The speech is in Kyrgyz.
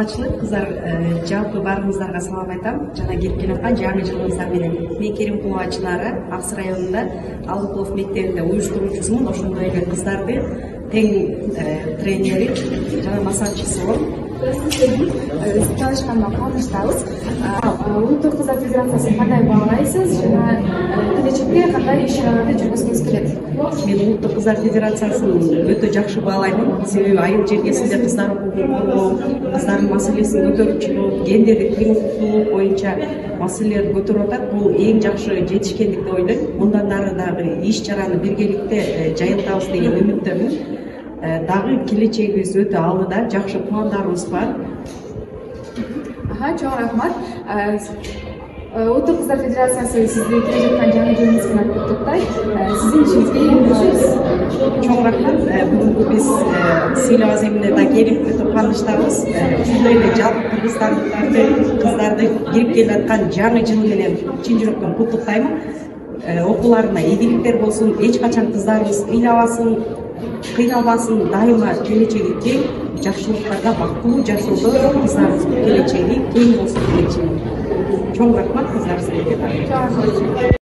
саламатчылык кыздар, жалпы баарыңыздарга салам айтам. Жана келип келаткан жаңы жылыңыздар менен. Мен Керимкулова Чынара, Аксы районунда Алыклов мектебинде уюштуруучусумун. Ошондой эле кыздарды тең тренери жана массажчысы болом. Tanışkandan tanıştığımız Uluttuk Kızlar Federasyası'nı qanday bağlaysiz жана келечекте кандай иш-чараларды жүргүзгүңүз келет? Мен Улуттук Кыздар Федерациясын өтө жакшы баалайм. Себеби айыл жергесинде кыздар укугун коргоо, кыздардын маселесин көтөрүп чыгып, гендердик теңдүүлүк боюнча маселелерди көтөрүп атат. Бул эң жакшы жетишкендик деп ойлойм. Мындан ары дагы иш-чараны биргеликте жайылтабыз деген үмүттөмүн. Дагы келечегибиз өтө алда, жакшы пландарыбыз бар. Чоң рахмат. Uluttuk Kızlar Federasyası sizди келе жаткан жаңы жылыңыз менен куттуктайт. Сиздин ишиңизге ийгилик. Чоң рахмат. Бүгүнкү биз сыйлоо аземине да келип өтө кубанычтабыз. Ошондой эле жалпы кыздарды кирип келе жаткан жаңы жыл менен чын жүрөктөн куттуктайм. Окууларына ийгиликтер болсун, эч качан кыздарыбыз кыйналбасын, дайыма келечеги кең, жакшылыктарда бактылуу жашоодо кыздарыбыздын келечеги кең болсун деп чоң рахмат кыздар силерге.